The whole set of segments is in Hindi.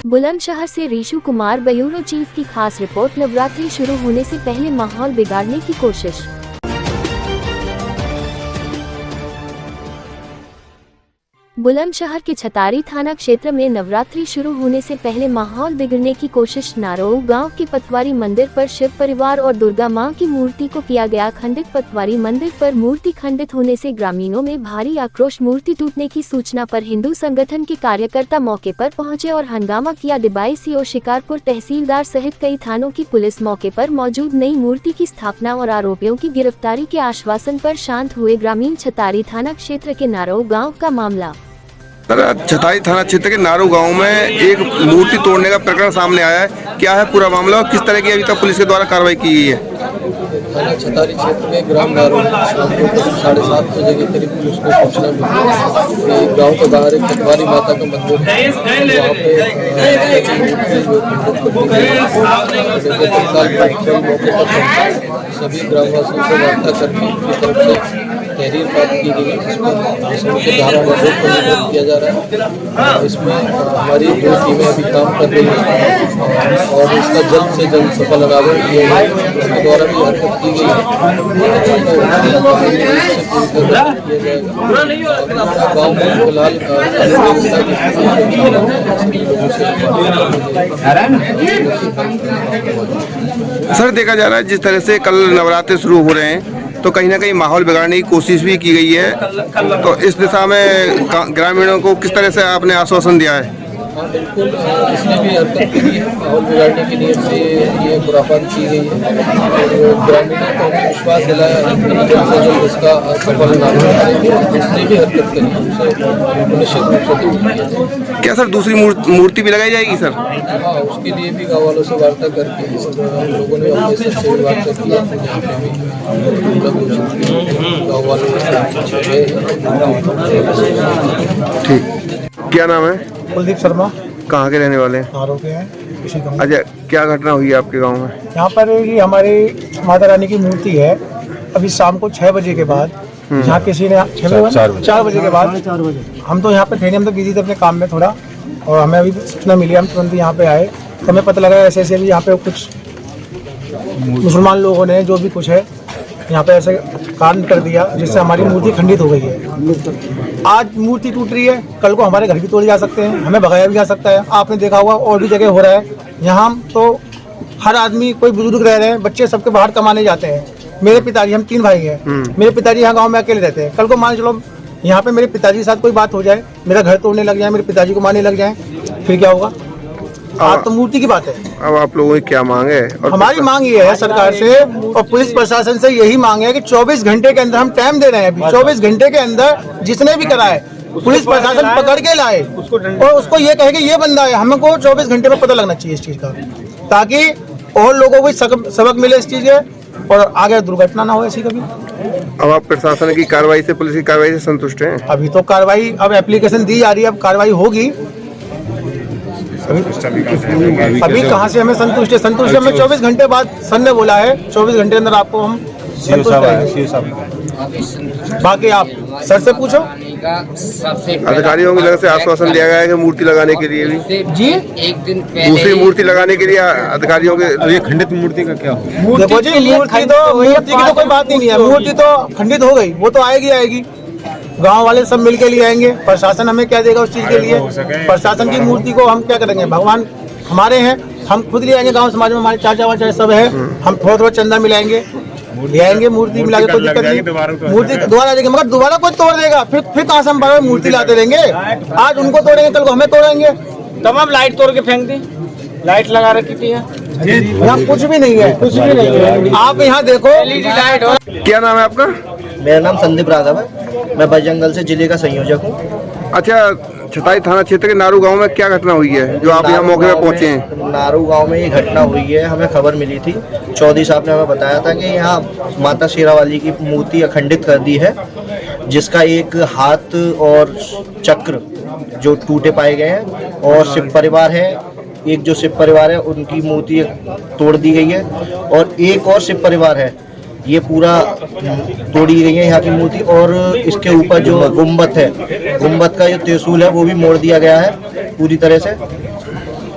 बुलंदशहर से ऋषु कुमार ब्यूरो चीफ की खास रिपोर्ट। नवरात्रि शुरू होने से पहले माहौल बिगाड़ने की कोशिश। बुलंदशहर के छतारी थाना क्षेत्र में नवरात्रि शुरू होने से पहले माहौल बिगड़ने की कोशिश। नारोऊ गांव के पतवारी मंदिर पर शिव परिवार और दुर्गा मां की मूर्ति को किया गया खंडित। पतवारी मंदिर पर मूर्ति खंडित होने से ग्रामीणों में भारी आक्रोश। मूर्ति टूटने की सूचना पर हिंदू संगठन के कार्यकर्ता मौके पर पहुंचे और हंगामा किया। डिबाई-सीओ शिकारपुर तहसीलदार सहित कई थानों की पुलिस मौके पर मौजूद। नई मूर्ति की स्थापना और आरोपियों की गिरफ्तारी के आश्वासन पर शांत हुए ग्रामीण। छतारी थाना क्षेत्र के नारोऊ गाँव का मामला। छतारी थाना क्षेत्र के नारोऊ गांव में एक मूर्ति तोड़ने का प्रकरण सामने आया है। क्या है पूरा मामला और किस तरह की अभी तक पुलिस के द्वारा कार्रवाई की गई है? थाना छतारी क्षेत्र के ग्राम नारोऊ शाम को 7:30 बजे के करीब पुलिस को सूचना मिली कि गांव के बाहर एक पतवारी माता का मंदिर है। वहाँ पे सभी ग्रामवासियों से वार्ता करके उनकी तरफ से तहरीर प्राप्त की गई है, जिसमें के धारा का विरोध किया जा रहा है। इसमें हमारी 2 टीमें अभी काम कर रही हैं और इसका जल्द से जल्द सफल अनावरण किया गया है। उसके द्वारा भी हरकत की गई है। गाँव में फिलहाल सर देखा जा रहा है जिस तरह से कल नवरात्रि शुरू हो रहे हैं तो कहीं ना कहीं माहौल बिगाड़ने की कोशिश भी की गई है, तो इस दिशा में ग्रामीणों को किस तरह से आपने आश्वासन दिया है? हाँ बिल्कुल, इसने भी हरकत की है। माहौल बिगाड़ने की नीयत से ये खुराफात की गई है और ग्रामीणों को विश्वास दिलाया जल्द से जल्द इसका सफल अनावरण करेंगे। इसने भी हरकत करी है, निश्चित रूप से दूर। क्या सर दूसरी मूर्ति भी लगाई जाएगी सर? हाँ, उसके लिए भी गाँव वालों से वार्ता करके हम लोगों ने अपने से वार्ता की है। यहाँ पे भी गाँव वालों ठीक। क्या नाम है? कुलदीप शर्मा। कहाँ के रहने वाले हैं? नारों के हैं इसी गाँव। अच्छा, क्या घटना हुई है आपके गांव में? यहाँ पर ये हमारी माता रानी की मूर्ति है। अभी शाम को 6 बजे के बाद यहाँ किसी ने 4 बजे के बाद हम तो यहाँ पे थे, हम तो बिजी थे अपने काम में थोड़ा, और हमें अभी सूचना मिली, हम तुरंत यहाँ पे आए तो हमें पता लगा ऐसे ऐसे भी यहाँ पे कुछ मुसलमान लोगों ने जो भी कुछ है यहाँ पे ऐसे कांड कर दिया जिससे हमारी मूर्ति खंडित हो गई है। आज मूर्ति टूट रही है, कल को हमारे घर भी तोड़े जा सकते हैं, हमें भगाया भी जा सकता है। आपने देखा होगा और भी जगह हो रहा है। यहाँ तो हर आदमी, कोई बुजुर्ग रह रहे हैं, बच्चे सबके बाहर कमाने जाते हैं। मेरे पिताजी, हम 3 भाई हैं, मेरे पिताजी यहाँ गाँव में अकेले रहते हैं। कल को मान चलो यहाँ पे मेरे पिताजी के साथ कोई बात हो जाए, मेरा घर तोड़ने लग जाए, मेरे पिताजी को मारने लग जाए, फिर क्या होगा? आज तो मूर्ति की बात है। अब आप लोगों की क्या मांग है? और हमारी मांग ये है सरकार से और पुलिस प्रशासन से यही मांग है कि 24 घंटे के अंदर, हम टाइम दे रहे हैं अभी, 24 घंटे के अंदर जिसने भी करा है पुलिस प्रशासन पकड़ के लाए और उसको ये कहे कि ये बंदा है। हमको 24 घंटे में पता लगना चाहिए इस चीज का, ताकि और लोगों को सबक मिले इस चीज के और आगे दुर्घटना ना हो ऐसी कभी। अब आप प्रशासन की कार्रवाई से, पुलिस की कार्रवाई से संतुष्ट हैं? अभी तो कार्रवाई, अब एप्लीकेशन दी जा रही है, अब कार्रवाई होगी। अभी कहाँ से हमें संतुष्ट है? संतुष्ट हमें 24 घंटे बाद सर ने बोला है, 24 घंटे अंदर आपको हम संतुष्ट करेंगे। बाकी आप सर से पूछो। अधिकारियों की तरफ से आश्वासन दिया गया है कि मूर्ति लगाने के लिए भी जी, एक दिन पहले दूसरी मूर्ति लगाने के लिए अधिकारियों के। ये खंडित मूर्ति का क्या हो? देखो जी, मूर्ति की तो कोई बात ही नहीं है। मूर्ति तो खंडित हो गई, वो तो आएगी। गांव वाले सब मिलके लिए आएंगे। प्रशासन हमें क्या देगा उस चीज के लिए? प्रशासन की मूर्ति को हम क्या करेंगे? भगवान हमारे हैं, हम खुद ले आएंगे। गांव समाज में हमारे चाचा वाचा सब है, हम थोड़ा चंदा मिलाएंगे, ले आएंगे, मूर्ति मिला के, कोई दिक्कत नहीं। मूर्ति दोबारा आ जाएगी, मगर दोबारा कोई तोड़ देगा, फिर कहाँ से हम बार मूर्ति लाते रहेंगे? आज उनको तोड़ेंगे, कल को हमें तोड़ेंगे। तमाम लाइट तोड़ के फेंक दी, लाइट लगा रखी थी यहाँ कुछ भी नहीं है, कुछ भी नहीं है। आप यहाँ देखो। क्या नाम है आपका? मेरा नाम संदीप राघव है, मैं बजरंगल से जिले का संयोजक हूँ। अच्छा, छतारी थाना क्षेत्र के नारोऊ गांव में क्या घटना हुई है जो आप यहाँ मौके पर पहुँचे हैं? नारोऊ गांव में ये घटना हुई है, हमें खबर मिली थी। चौधरी साहब ने हमें बताया था कि यहाँ माता शेरावाली की मूर्ति अखंडित कर दी है, जिसका एक हाथ और चक्र जो टूटे पाए गए हैं, और शिव परिवार है, एक जो शिव परिवार है उनकी मूर्ति तोड़ दी गई है, और एक और शिव परिवार है ये पूरा तोड़ी गई है यहाँ की मूर्ति। और इसके ऊपर जो गुम्बद है, गुम्बद का जो त्रिशूल है वो भी मोड़ दिया गया है पूरी तरह से।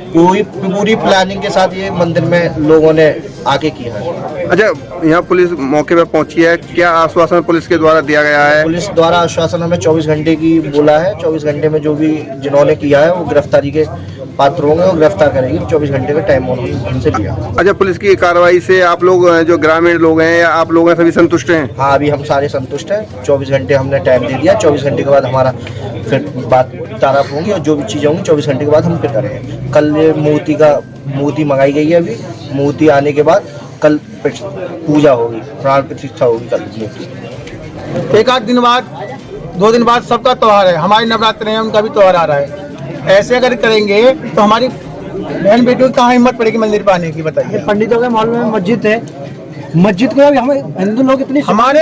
पूरी पूरी प्लानिंग के साथ ये मंदिर में लोगों ने आके किया है। अच्छा, यहाँ पुलिस मौके पर पहुंची है, क्या आश्वासन पुलिस के द्वारा दिया गया है? पुलिस द्वारा आश्वासन हमें 24 घंटे की बोला है। 24 घंटे में जो भी जिन्होंने किया है वो गिरफ्तारी के पात्र होंगे और गिरफ्तार करेगी। 24 घंटे का टाइम उनसे लिया। अच्छा, पुलिस की कार्रवाई से आप लोग जो ग्रामीण लोग हैं या आप लोग हैं सभी संतुष्ट हैं? हाँ, अभी हम सारे संतुष्ट हैं। 24 घंटे हमने टाइम दे दिया। 24 घंटे के बाद हमारा फिर बात तारफ होंगी और जो भी चीज़ें होंगी 24 घंटे के बाद हम फिर करेंगे। कल ये मूर्ति मंगाई गई है। अभी मूर्ति आने के बाद कल पूजा होगी, प्राण प्रतिष्ठा होगी कल मूर्ति। एक आध दिन बाद 2 दिन बाद सबका त्योहार है। हमारे नवरात्र है, उनका भी त्योहार आ रहा है। ऐसे अगर करेंगे तो हमारी बहन बेटियों की कहाँ हिम्मत पड़ेगी मंदिर पर आने की, बताइए। पंडितों के माहौल में मस्जिद है, मस्जिद को हम हिंदू लोग इतनी हमारे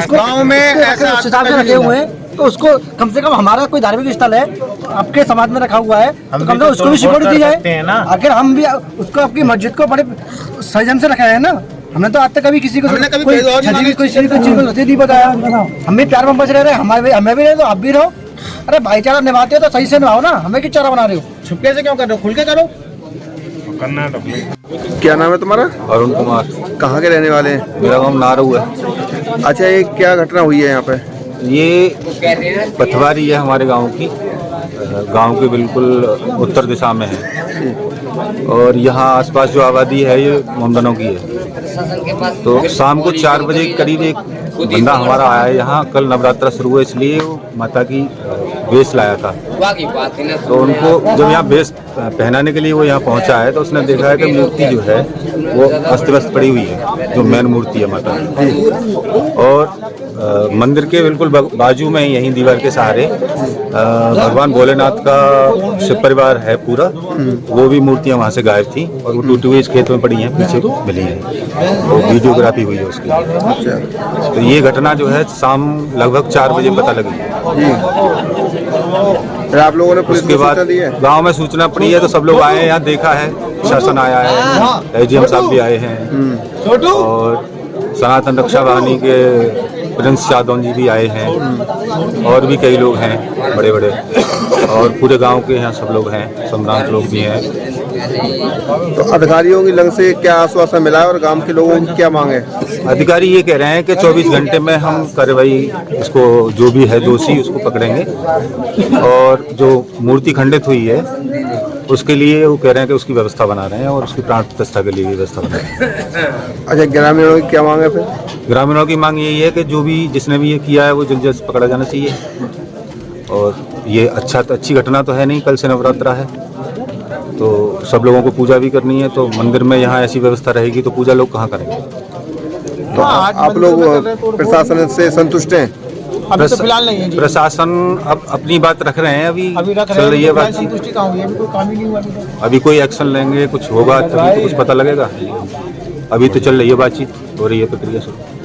गांव में ऐसा हिसाब से रखे हुए हैं, तो उसको कम से कम हमारा कोई धार्मिक स्थल है आपके समाज में रखा हुआ है, तो कम से कम उसको भी सिक्योरिटी दी जाए। अगर हम भी उसको आपकी मस्जिद को बड़े संयम से रखा है ना, हमने तो आज तक कभी किसी को कोई चीज नहीं बताया। हम भी प्यार में बच रहे, हमें भी रहे तो आप भी रहो। अरे भाईचारा निभाते हो तो सही से निभाओ ना, हमें किस चारा बना रहे हो? छुपके से क्यों कर रहे हो? खुल के करो। क्या नाम है तुम्हारा? अरुण कुमार। कहाँ के रहने वाले हैं? मेरा गाँव नारू है। अच्छा, ये क्या घटना हुई है यहाँ पे? ये पथवारी है हमारे गांव की, गांव के बिल्कुल उत्तर दिशा में है और यहाँ आसपास जो आबादी है ये मोमडनों की है। तो शाम को 4 बजे के करीब एक बंदा हमारा आया है यहाँ। कल नवरात्रा शुरू हुआ इसलिए वो माता की वेश लाया था, तो उनको जब यहाँ वेश पहनाने के लिए वो यहाँ पहुँचा है तो उसने देखा है कि मूर्ति जो है वो अस्त व्यस्त पड़ी हुई है, जो मेन मूर्ति है माता की। और मंदिर के बिल्कुल बाजू में यहीं दीवार के सहारे भगवान भोलेनाथ का शिव परिवार है पूरा, वो भी मूर्तियाँ वहाँ से गायब थी और वो टूटी हुई इस खेत में पड़ी हैं, पीछे मिली है, वो वीडियोग्राफी हुई है उसकी। तो ये घटना जो है शाम लगभग 4 बजे पता लगी। आप लोगों ने पुलिस के बाद गांव में सूचना पड़ी है तो सब लोग आए हैं, यहाँ देखा है, शासन आया है, एजीएम साहब भी आए हैं और सनातन रक्षा वाहिनी के प्रिंस यादव जी भी आए हैं और भी कई लोग हैं बड़े बड़े, और पूरे गांव के यहाँ सब लोग हैं, सम्रांत लोग भी हैं। तो अधिकारियों की लंग से क्या आश्वासन मिला है और गांव के लोगों की क्या मांग है? अधिकारी ये कह रहे हैं कि 24 घंटे में हम कार्रवाई, इसको जो भी है दोषी उसको पकड़ेंगे, और जो मूर्ति खंडित हुई है उसके लिए वो कह रहे हैं कि उसकी व्यवस्था बना रहे हैं और उसकी प्राण प्रतिष्ठा के लिए भी व्यवस्था बना रहे हैं। अच्छा, ग्रामीणों की क्या मांग है फिर? ग्रामीणों की मांग यही है कि जो भी जिसने भी ये किया है वो जल्द जल्द पकड़ा जाना चाहिए। और ये अच्छी घटना तो है नहीं, कल से नवरात्रा है तो सब लोगों को पूजा भी करनी है, तो मंदिर में यहाँ ऐसी व्यवस्था रहेगी तो पूजा लोग कहाँ करेंगे? तो आप लोग प्रशासन से संतुष्ट हैं? अभी तो फिलहाल नहीं है जी। प्रशासन अब अपनी बात रख रहे हैं, अभी रख चल रही है बात। संतुष्टि कहाँ हुई है? अभी कोई काम ही नहीं हुआ। अभी कोई एक्शन लेंगे, कुछ होगा तभी तो कुछ पता लगेगा। अभी तो चल रही है बातचीत, हो रही है प्रक्रिया शुरू।